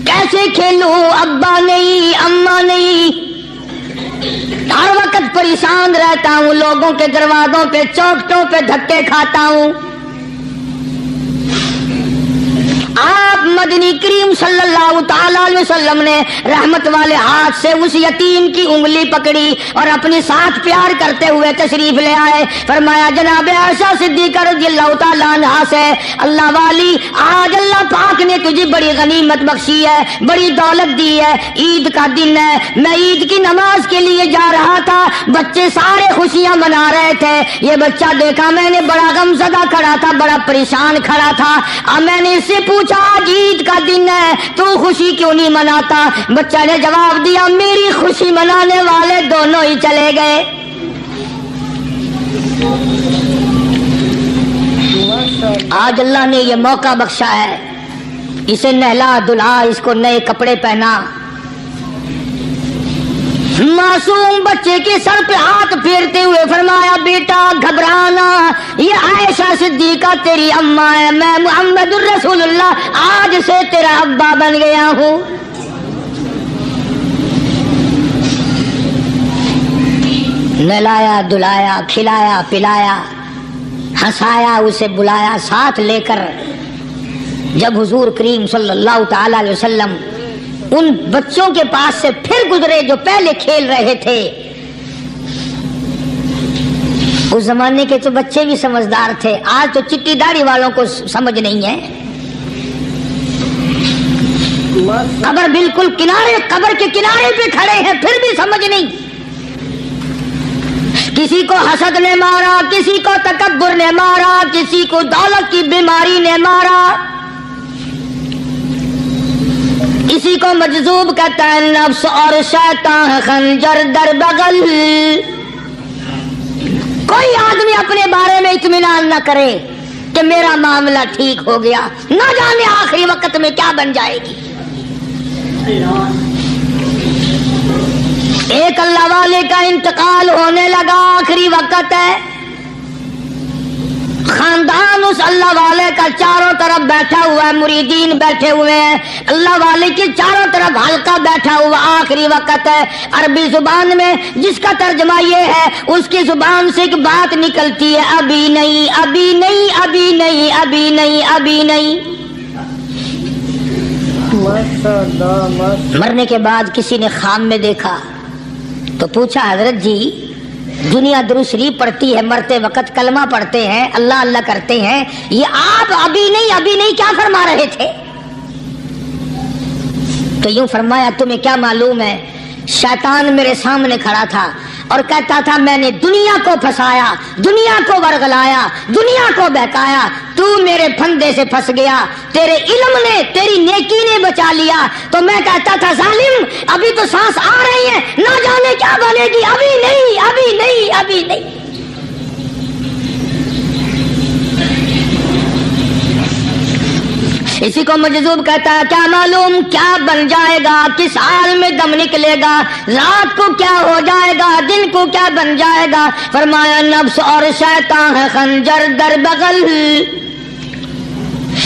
S1: کیسے کھیلوں؟ ابا نہیں اماں نہیں. ہر وقت پریشان رہتا ہوں, لوگوں کے دروازوں پہ چوکٹوں پہ دھکے کھاتا ہوں. آپ مدنی کریم صلی اللہ تعالی علیہ وسلم نے رحمت والے ہاتھ سے اس یتیم کی انگلی پکڑی اور اپنے ساتھ پیار کرتے ہوئے تشریف لے آئے. فرمایا جناب عائشہ صدیقہ رضی اللہ تعالی عنہا سے اللہ والی آج اللہ پاک نے تجھے بڑی غنیمت بخشی ہے, بڑی دولت دی ہے. عید کا دن ہے, میں عید کی نماز کے لیے جا رہا تھا, بچے سارے خوشیاں منا رہے تھے. یہ بچہ دیکھا میں نے بڑا غمزدہ کھڑا تھا, بڑا پریشان کھڑا تھا. اب میں نے اس سے پوچھا آج عید کا دن ہے تو خوشی کیوں نہیں مناتا؟ بچہ نے جواب دیا میری خوشی منانے والے دونوں ہی چلے گئے. آج اللہ نے یہ موقع بخشا ہے, اسے نہلا دھلا, اس کو نئے کپڑے پہنا. معصوم بچے کے سر پہ ہاتھ پھیرتے ہوئے فرمایا بیٹا گھبرانا, یہ عائشہ صدیقہ تیری اماں ہے, میں محمد الرسول اللہ آج سے تیرا ابا بن گیا ہوں. نہلایا دھلایا, کھلایا پلایا, ہنسایا, اسے بلایا ساتھ لے کر. جب حضور کریم صلی اللہ تعالی علیہ وسلم ان بچوں کے پاس سے پھر گزرے جو پہلے کھیل رہے تھے, اس زمانے کے تو بچے بھی سمجھدار تھے, آج تو چٹی داڑھی والوں کو سمجھ نہیں ہے. قبر بالکل کنارے, قبر کے کنارے پہ کھڑے ہیں پھر بھی سمجھ نہیں. کسی کو حسد نے مارا, کسی کو تکبر نے مارا, کسی کو دولت کی بیماری نے مارا, کسی کو مجذوب کہتا ہے نفس اور شیطان خنجر در بغل. کوئی آدمی اپنے بارے میں اطمینان نہ کرے کہ میرا معاملہ ٹھیک ہو گیا, نہ جانے آخری وقت میں کیا بن جائے گی. ایک اللہ والے کا انتقال ہونے لگا, آخری وقت ہے. خاندان اس اللہ والے کا چاروں طرف بیٹھا ہوا ہے, مریدین بیٹھے ہوئے ہیں, اللہ والے کے چاروں طرف حلقہ بیٹھا ہوا. آخری وقت ہے. عربی زبان میں جس کا ترجمہ یہ ہے اس کی زبان سے ایک بات نکلتی ہے ابھی نہیں, ابھی نہیں, ابھی نہیں, ابھی نہیں, ابھی نہیں. مرنے کے بعد کسی نے خواب میں دیکھا تو پوچھا حضرت جی دنیا درود شریف پڑھتی ہے, مرتے وقت کلمہ پڑھتے ہیں, اللہ اللہ کرتے ہیں, یہ آپ ابھی نہیں کیا فرما رہے تھے؟ تو یوں فرمایا تمہیں کیا معلوم ہے, شیطان میرے سامنے کھڑا تھا اور کہتا تھا میں نے دنیا کو پھنسایا, دنیا کو ورغلایا, دنیا کو بہکایا, تو میرے پھندے سے پھنس گیا, تیرے علم نے تیری نیکی نے بچا لیا. تو میں کہتا تھا ظالم ابھی تو سانس آ رہی ہے, نہ جانے کیا بنے گی, ابھی نہیں, ابھی نہیں, ابھی نہیں. اسی کو مجذوب کہتا ہے کیا معلوم کیا بن جائے گا, کس حال میں دم نکلے گا, رات کو کیا ہو جائے گا, دن کو کیا بن جائے گا. فرمایا نفس اور شیطان ہے خنجر در بغل.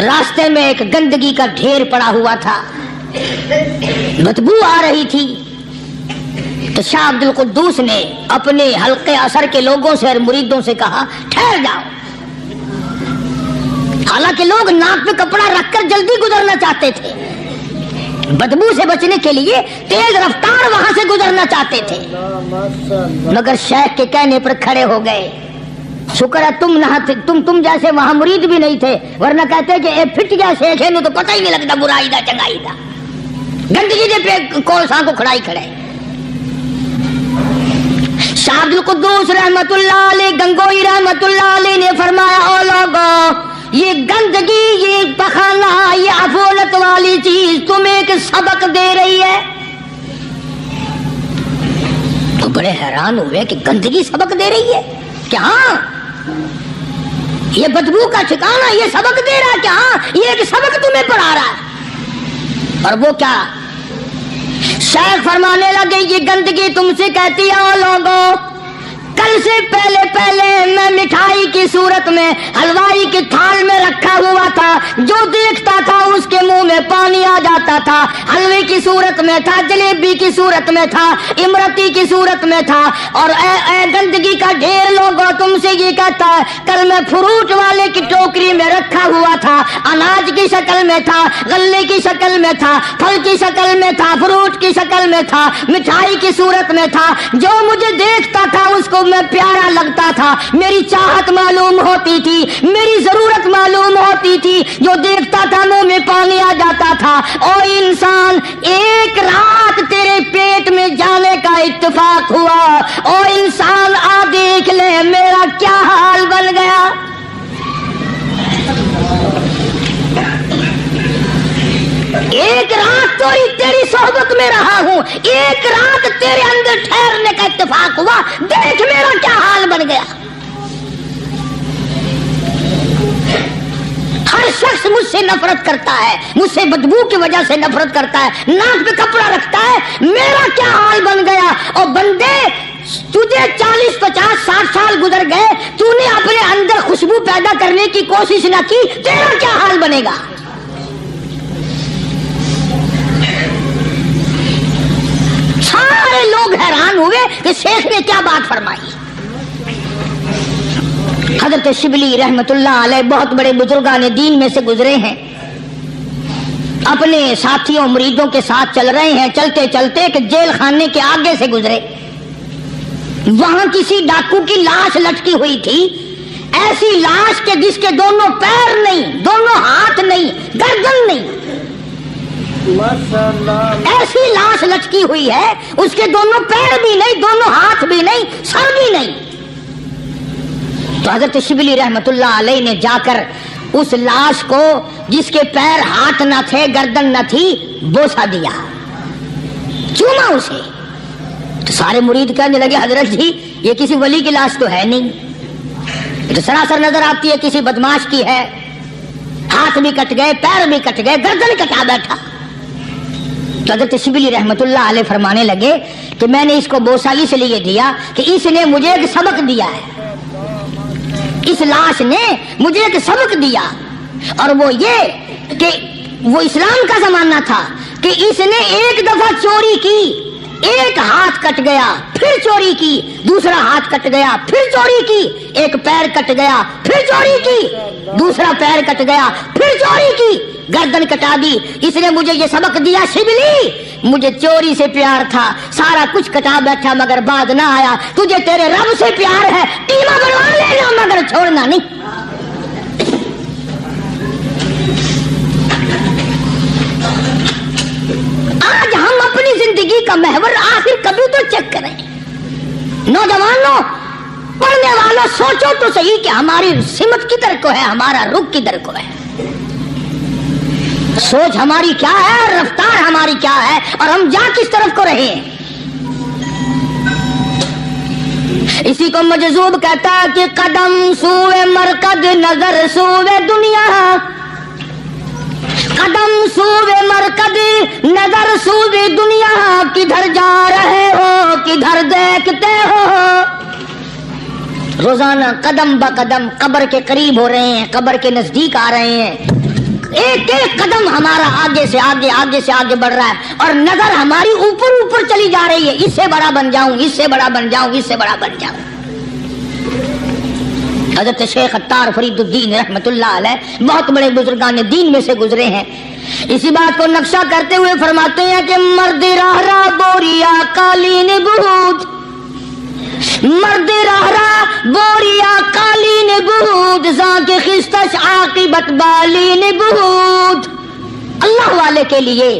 S1: راستے میں ایک گندگی کا ڈھیر پڑا ہوا تھا، بدبو آ رہی تھی، تو شاہ عبد القدوس نے اپنے حلقے اثر کے لوگوں سے اور مریدوں سے کہا ٹھہر جاؤ۔ حالانکہ لوگ ناک پہ کپڑا رکھ کر جلدی گزرنا چاہتے تھے، بدبو سے بچنے کے لیے تیز رفتار وہاں سے گزرنا چاہتے تھے، مگر شیخ کے کہنے پر کھڑے ہو گئے۔ شکر ہے تم جیسے وہاں مرید بھی نہیں تھے، ورنہ کہتے کہ اے پھٹ گیا شیخ ہے نو تو پتہ ہی نہیں لگتا برائی دا چنگائی دا، گندگی دے پہ کولساں کو کھڑائی کھڑے۔ شاہ عبد القدوس رحمت اللہ علیہ گنگوئی رحمت اللہ علیہ نے فرمایا او لوگوں، یہ گندگی، یہ پخانہ، یہ افولت والی چیز تمہیں ایک سبق دے رہی ہے۔ تو بڑے حیران ہوئے کہ گندگی سبق دے رہی ہے کہ ہاں یہ بدبو کا ٹھکانہ یہ سبق دے رہا ہے کہ ہاں یہ ایک سبق تمہیں پڑھا رہا ہے۔ اور وہ کیا؟ شیخ فرمانے لگے یہ گندگی تم سے کہتی ہے او لوگوں، کل سے پہلے میں مٹھائی کی صورت میں حلوائی کے تھال میں رکھا ہوا تھا، جو دیکھتا تھا اس کے منہ میں پانی آ جاتا تھا، حلوے کی صورت میں تھا، جلیبی کی صورت میں تھا، امرتی کی صورت میں تھا، اور اے گندگی کا ڈھیر لوگوں تم سے یہ کہتا ہے کل میں فروٹ والے کی ٹوکری میں رکھا ہوا تھا، اناج کی شکل میں تھا، غلے کی شکل میں تھا، پھل کی شکل میں تھا، فروٹ کی شکل میں تھا، مٹھائی کی صورت میں تھا، جو مجھے دیکھتا تھا اس کو میں پیارا لگتا تھا، میری چاہت معلوم ہوتی تھی، میری ضرورت معلوم ہوتی تھی، جو دیکھتا تھا منہ میں پانی آ جاتا تھا۔ او انسان، ایک رات تیرے پیٹ میں جانے کا اتفاق ہوا، او انسان آ دیکھ لے میرا کیا حال بن گیا۔ ایک رات تو تیری صحبت میں رہا ہوں، ایک رات تیرے اندر ٹھہرنے کا اتفاق ہوا، دیکھ میرا کیا حال بن گیا۔ ہر شخص مجھ سے نفرت کرتا ہے، مجھ سے بدبو کی وجہ سے نفرت کرتا ہے، ناک پہ کپڑا رکھتا ہے، میرا کیا حال بن گیا۔ اور بندے تجھے 40 50 60 سال گزر گئے، تو نے اپنے اندر خوشبو پیدا کرنے کی کوشش نہ کی، تیرا کیا حال بنے گا۔ سارے لوگ حیران ہوئے کہ شیخ نے کیا بات فرمائی۔ حضرت شبلی رحمت اللہ علیہ بہت بڑے بزرگان دین میں سے گزرے ہیں، اپنے ساتھیوں مریدوں کے ساتھ چل رہے ہیں، چلتے چلتے کہ جیل خانے کے آگے سے گزرے، وہاں کسی ڈاکو کی لاش لٹکی ہوئی تھی، ایسی لاش کے جس کے دونوں پیر نہیں، دونوں ہاتھ نہیں، گردن نہیں، ایسی لاش لٹکی ہوئی ہے، اس کے دونوں پیر بھی نہیں، دونوں ہاتھ بھی نہیں، سر بھی نہیں۔ تو حضرت شبلی رحمت اللہ علیہ نے جا کر اس لاش کو جس کے پیر ہاتھ نہ تھے، گردن نہ تھی، بوسا دیا، چوما اسے۔ تو سارے مرید کہنے لگے حضرت جی یہ کسی ولی کی لاش تو ہے نہیں، یہ تو سراسر نظر آتی ہے کسی بدماش کی ہے، ہاتھ بھی کٹ گئے، پیر بھی کٹ گئے، گردن کٹا بیٹھا۔ تو حضرت شبلی رحمت اللہ علیہ فرمانے لگے کہ میں نے اس کو بوسا اس لیے دیا کہ اس نے مجھے ایک سبق دیا ہے، اس لاش نے مجھے ایک سبق دیا، اور وہ یہ کہ وہ اسلام کا زمانہ تھا کہ اس نے ایک دفعہ چوری کی، ایک ہاتھ کٹ گیا، پھر چوری کی، دوسرا ہاتھ کٹ گیا، پھر چوری کی، ایک پیر کٹ گیا، پھر چوری کی، دوسرا پیر کٹ گیا، پھر چوری کی، گردن کٹا دی۔ اس نے مجھے یہ سبق دیا شبلی مجھے چوری سے پیار تھا، سارا کچھ کٹا بیٹھا مگر بعد نہ آیا، تجھے تیرے رب سے پیار ہے، قیمہ بنوا لینا مگر چھوڑنا نہیں۔ آج ہم اپنی زندگی کا محور آخر کبھی تو چیک کریں۔ نوجوانوں، پڑھنے والوں، سوچو تو صحیح کہ ہماری سمت کدھر کو ہے، ہمارا رخ کدھر کو ہے، سوچ ہماری کیا ہے، رفتار ہماری کیا ہے، اور ہم جا کس طرف کو رہے ہیں۔ اسی کو مجذوب کہتا ہے کہ قدم سوئے مرکز، نظر سوئے دنیا، قدم سوئے مرکز، نظر سوئے دنیا، کدھر جا رہے ہو، کدھر دیکھتے ہو۔ روزانہ قدم بقدم قبر کے قریب ہو رہے ہیں، قبر کے نزدیک آ رہے ہیں، ایک ایک قدم ہمارا آگے سے آگے بڑھ رہا ہے اور نظر ہماری اوپر چلی جا رہی ہے، اس سے بڑا بن جاؤں، اس سے بڑا بن جاؤں، اس سے بڑا بن جاؤں۔ حضرت شیخ عطار فرید الدین رحمت اللہ علیہ بہت بڑے بزرگان دین میں سے گزرے ہیں، اسی بات کو نقشہ کرتے ہوئے فرماتے ہیں کہ مرد راہ راہ بوریا قالین بہود، مرد راہ راہ بوریا قالین بہود، ذاک خستش عاقبت بالین بہود۔ اللہ والے کے لیے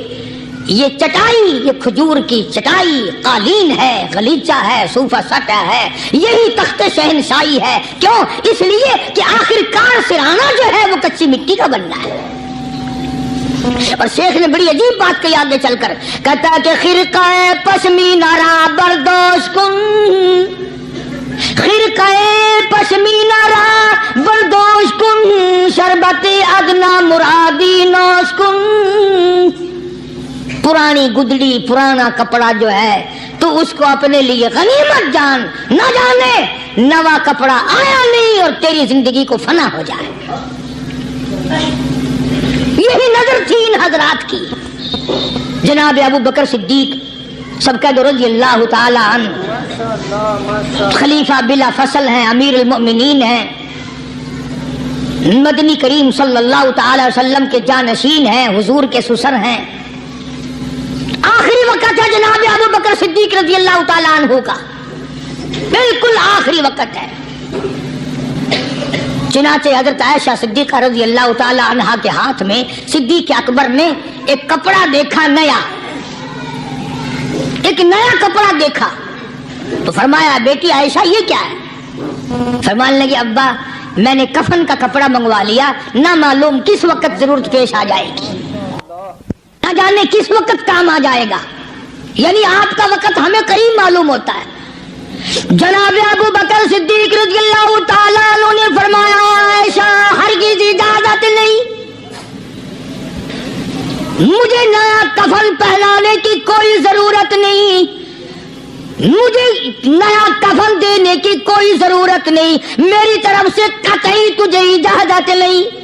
S1: یہ چٹائی، یہ کھجور کی چٹائی قالین ہے، غلیچہ ہے، صوفہ سٹا ہے، یہی تخت شہنشاہی ہے۔ کیوں؟ اس لیے کہ آخر کار سرہانہ جو ہے وہ کچی مٹی کا بننا ہے۔ اور شیخ نے بڑی عجیب بات کہی آگے چل کر، کہتا ہے کہ خرقہ پشمینہ را بردوش کن، خرقہ پشمینہ را بردوش کن، شربت ادنا مرادی نوش کن۔ پرانی گدڑی، پرانا کپڑا جو ہے تو اس کو اپنے لیے غنیمت جان، نہ جانے نوا کپڑا آیا نہیں اور تیری زندگی کو فنا ہو جائے۔ یہی نظر تھی ان حضرات کی۔ جناب ابو بکر صدیق سبقہ رضی اللہ تعالی عنہ خلیفہ بلا فصل ہیں، امیر المؤمنین ہیں، مدنی کریم صلی اللہ تعالی وسلم کے جانشین ہیں، حضور کے سسر ہیں۔ آخری وقت ہے جناب ابو بکر صدیق رضی اللہ تعالیٰ عنہ کا، بالکل آخری وقت ہے۔ چنانچہ حضرت عائشہ صدیقہ رضی اللہ تعالیٰ عنہ کے ہاتھ میں صدیق اکبر نے ایک کپڑا دیکھا، ایک نیا کپڑا دیکھا تو فرمایا بیٹی عائشہ یہ کیا ہے؟ فرمانے لگی ابا میں نے کفن کا کپڑا منگوا لیا، نہ معلوم کس وقت ضرورت پیش آ جائے گی، نہ جانے کس وقت کام آ جائے گا، یعنی آپ کا وقت ہمیں قریب معلوم ہوتا ہے۔ جناب ابو بکر صدیق رضی اللہ تعالیٰ عنہ نے فرمایا عائشہ ہرگز اجازت نہیں، مجھے نیا کفن پہنانے کی کوئی ضرورت نہیں، مجھے نیا کفن دینے کی کوئی ضرورت نہیں، میری طرف سے قطعی تجھے اجازت نہیں۔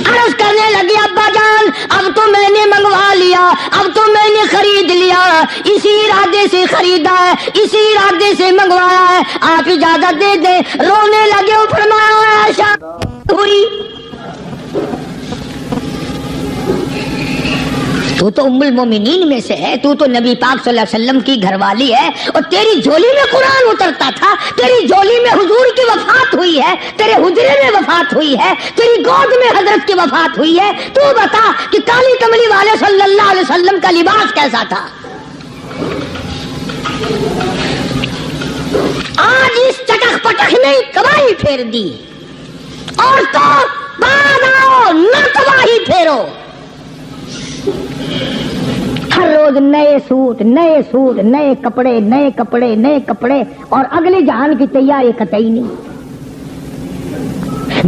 S1: عرض کرنے لگی ابا جان اب تو میں نے منگوا لیا، اب تو میں نے خرید لیا، اسی ارادے سے خریدا ہے، اسی ارادے سے منگوایا ہے، آپ اجازت دے دیں۔ رونے لگے، فرمایا عائشہ ہوئی تو تو ام المومنین میں سے ہے، تو نبی پاک صلی اللہ علیہ وسلم کی گھر والی ہے، اور تیری جھولی میں قرآن اترتا تھا، تیری جھولی میں حضور کی وفات ہوئی ہے، تیرے حجرے میں وفات ہوئی ہے، تیری گود میں حضرت کی وفات ہوئی ہے، تو بتا کہ کالی کملی والے صلی اللہ علیہ وسلم کا لباس کیسا تھا؟ آج اس چٹخ پٹخ نے تباہی پھیر دی، اور تو بعد آؤ نہ تباہی پھیرو۔ ہر روز نئے سوٹ، نئے سوٹ، نئے کپڑے، نئے کپڑے، نئے کپڑے، اور اگلے جہان کی تیاری قطعی نہیں۔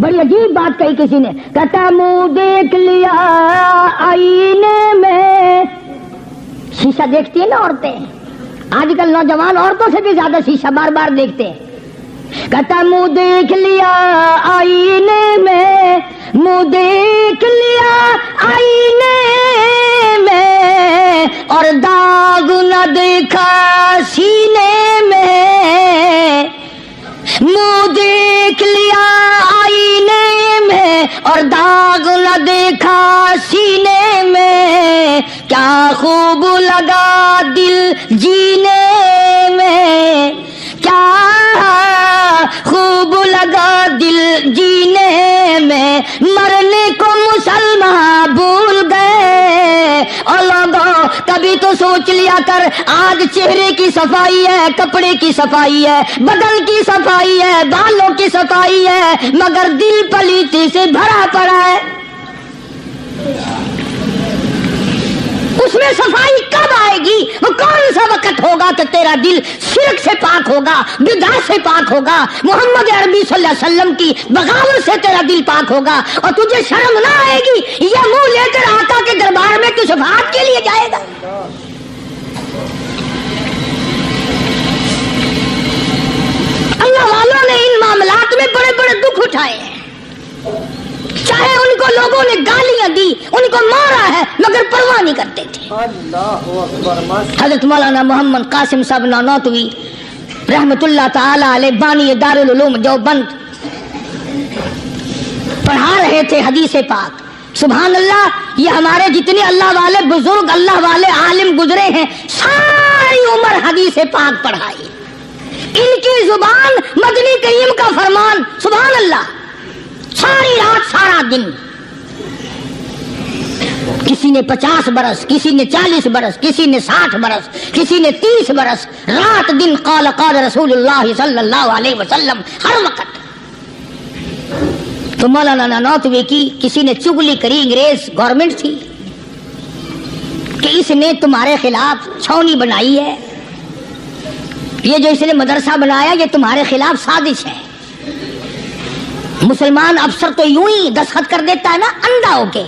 S1: بڑی عجیب بات کہی کسی نے، کہتا منہ دیکھ لیا آئینے میں، شیشہ دیکھتی ہیں نا عورتیں، آج کل نوجوان عورتوں سے بھی زیادہ شیشہ بار بار دیکھتے ہیں۔ کہتا منہ دیکھ لیا آئینے میں، منہ دیکھ لیا آئینے میں، اور داغ نہ دیکھا سینے میں، منہ دیکھ لیا آئینے میں اور داغ نہ دیکھا سینے میں، کیا خوب لگا دل جینے میں، کیا خوب لگا دل جینے میں، مرنے کو مسلمان بھول گئے۔ اور لوگوں کبھی تو سوچ لیا کر، آج چہرے کی صفائی ہے، کپڑے کی صفائی ہے، بدن کی صفائی ہے، بالوں کی صفائی ہے، مگر دل پلیتی سے بھرا پڑا ہے۔ اس میں صفائی کب آئے گی؟ وہ کون سا وقت ہوگا کہ تیرا دل شرک سے پاک ہوگا، بدعت سے پاک ہوگا، محمد عربی صلی اللہ علیہ وسلم کی بغاوت سے تیرا دل پاک ہوگا، اور تجھے شرم نہ آئے گی یہ منہ لے کر آقا کے دربار میں تو شفاعت کے لیے جائے گا۔ اللہ والوں نے ان معاملات میں بڑے بڑے دکھ اٹھائے ہیں۔ بزرگوں نے گالیاں دی، ان کو مارا ہے، مگر پرواہ نہیں کرتے تھے۔ حضرت مولانا محمد قاسم صاحب نانوتوی رحمت اللہ تعالی علیہ بانی دارالعلوم دیوبند پڑھا رہے تھے حدیث پاک۔ سبحان اللہ، یہ ہمارے جتنے اللہ والے بزرگ، اللہ والے عالم گزرے ہیں، ساری عمر حدیث پاک پڑھائی۔ ان کی زبان مدنی کریم کا فرمان، سبحان اللہ، ساری رات سارا دن، کسی نے 50 برس، کسی نے 40 برس، کسی نے 60 برس، کسی نے 30 برس، رات دن قال قال رسول اللہ صلی اللہ علیہ وسلم، ہر وقت۔ تو مولانا نانوتوی کی کسی نے چگلی کری، انگریز گورنمنٹ تھی کہ اس نے تمہارے خلاف چھاونی بنائی ہے، یہ جو اس نے مدرسہ بنایا یہ تمہارے خلاف سازش ہے۔ مسلمان افسر تو یوں ہی دستخط کر دیتا ہے نا اندھا ہو کے،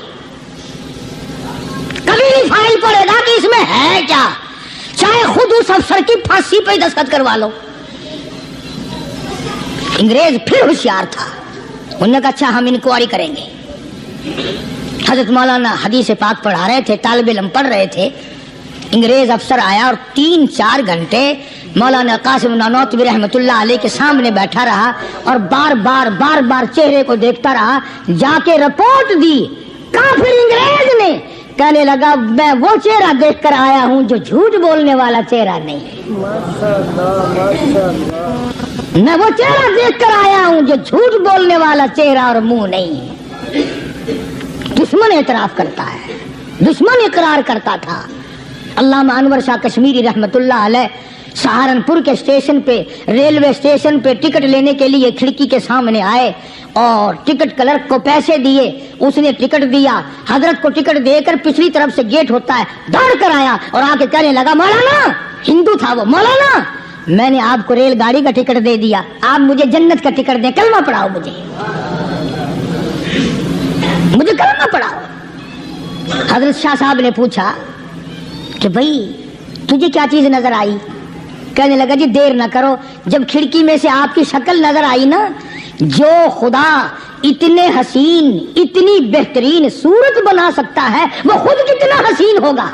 S1: کبھی نہیں فائل پڑے گا کہ اس میں ہے کیا، چاہے خود اس افسر کی پھانسی پہ دستخط کروا لو۔ انگریز پھر ہوشیار تھا، انہوں نے کہا اچھا ہم انکوائری کریں گے۔ حضرت مولانا حدیث پاک پڑھا رہے تھے، طالب علم پڑھ رہے تھے، انگریز افسر آیا اور 3-4 گھنٹے مولانا قاسم نانوتوی رحمت اللہ علیہ کے سامنے بیٹھا رہا اور بار بار چہرے کو دیکھتا رہا، جا کے رپورٹ دی کافر انگریز نے، کہنے لگا میں وہ چہرہ دیکھ کر آیا ہوں جو جھوٹ بولنے والا چہرہ نہیں ہے، میں وہ چہرہ دیکھ کر آیا ہوں جو جھوٹ بولنے والا چہرہ اور منہ نہیں ہے۔ دشمن اعتراف کرتا ہے، دشمن اقرار کرتا تھا۔ علامہ انور شاہ کشمیری رحمت اللہ علیہ سہارنپور کے اسٹیشن پہ، ریلوے اسٹیشن پہ ٹکٹ لینے کے لیے کھڑکی کے سامنے آئے اور ٹکٹ کلرک کو پیسے دیے، اس نے ٹکٹ دیا، حضرت کو ٹکٹ دے کر پچھلی طرف سے گیٹ ہوتا ہے، دوڑ کر آیا اور آ کے کہنے لگا مولانا، ہندو تھا وہ، مولانا میں نے آپ کو ریل گاڑی کا ٹکٹ دے دیا، آپ مجھے جنت کا ٹکٹ دیں، کلمہ پڑھاؤ، مجھے کلمہ پڑھاؤ۔ حضرت شاہ صاحب نے پوچھا کہ بھائی تجھے کیا چیز نظر آئی؟ کہنے لگا جی دیر نہ کرو، جب کھڑکی میں سے آپ کی شکل نظر آئی نا، جو خدا اتنے حسین، اتنی بہترین صورت بنا سکتا ہے وہ خود کتنا حسین ہوگا۔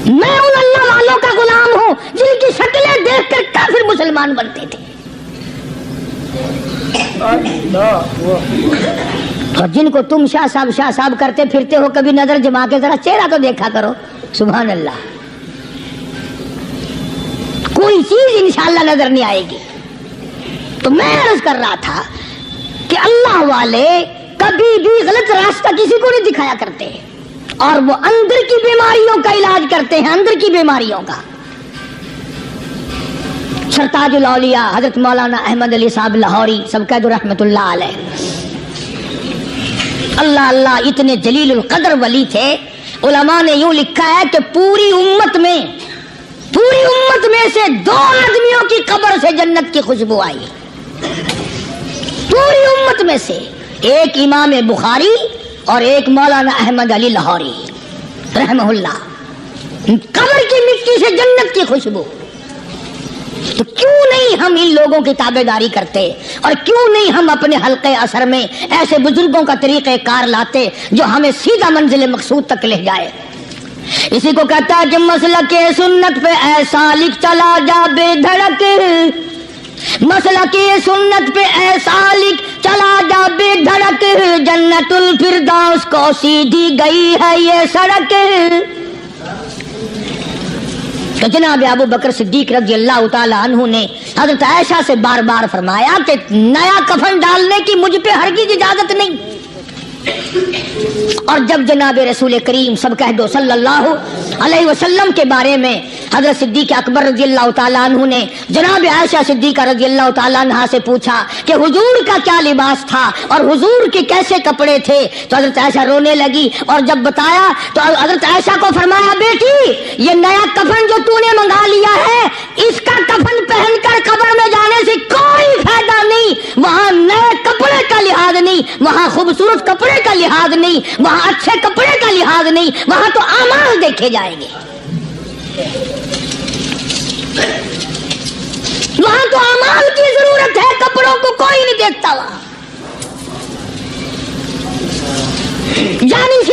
S1: میں ان اللہ والوں کا غلام ہوں جن کی شکلیں دیکھ کر کافر مسلمان بنتے تھے، اور جن کو تم شاہ صاحب کرتے پھرتے ہو، کبھی نظر جما کے ذرا چہرہ تو دیکھا کرو۔ سبحان اللہ، کوئی چیز انشاءاللہ نظر نہیں آئے گی۔ تو میں عرض کر رہا تھا کہ اللہ والے کبھی بھی غلط راستہ کسی کو نہیں دکھایا کرتے، اور وہ اندر کی بیماریوں کا علاج کرتے ہیں، اندر کی بیماریوں کا۔ سرتاج الاولیاء حضرت مولانا احمد علی صاحب لاہوری سب قید رحمت اللہ علیہ، اللہ اللہ اتنے جلیل القدر ولی تھے۔ علماء نے یوں لکھا ہے کہ پوری امت میں سے 2 آدمیوں کی قبر سے جنت کی خوشبو آئی، پوری امت میں سے، ایک امام بخاری اور ایک مولانا احمد علی لاہوری رحمہ اللہ، قبر کی مٹی سے جنت کی خوشبو۔ تو کیوں نہیں ہم ان لوگوں کی تابع داری کرتے، اور کیوں نہیں ہم اپنے حلقے اثر میں ایسے بزرگوں کا طریقہ کار لاتے جو ہمیں سیدھا منزل مقصود تک لے جائے۔ اسی کو کہتا ہے کہ مسلک سنت پہ ایسا لکھ چلا جا بے دھڑک، مسلک سنت پہ ایسا لکھ چلا جا بے دھڑک، جنت الفردوس کو سیدھی گئی ہے یہ سڑک۔ تو جناب ابو بکر صدیق رضی اللہ تعالی عنہ نے حضرت عائشہ سے بار بار فرمایا کہ نیا کفن ڈالنے کی مجھ پہ ہرگز اجازت نہیں، اور جب جناب رسول کریم سب کہہ دو صلی اللہ علیہ وسلم کے بارے میں حضرت صدیق اکبر رضی اللہ تعالیٰ عنہ نے جناب عائشہ صدیقہ رضی اللہ تعالیٰ عنہ سے پوچھا کہ حضور کا کیا لباس تھا اور حضور کے کیسے کپڑے تھے، تو حضرت عائشہ رونے لگی، اور جب بتایا تو حضرت عائشہ کو فرمایا بیٹی یہ نیا کفن جو تو نے منگا لیا ہے، اس کا کفن پہن کر قبر میں جانے سے کوئی فائدہ نہیں، وہاں نئے کپڑے کا لحاظ نہیں، وہاں خوبصورت کپڑے کا لحاظ نہیں، وہاں اچھے کپڑے کا لحاظ نہیں، وہاں تو اعمال دیکھے جائیں گے، وہاں تو اعمال کی ضرورت ہے، کپڑوں کو کوئی نہیں دیکھتا وہاں۔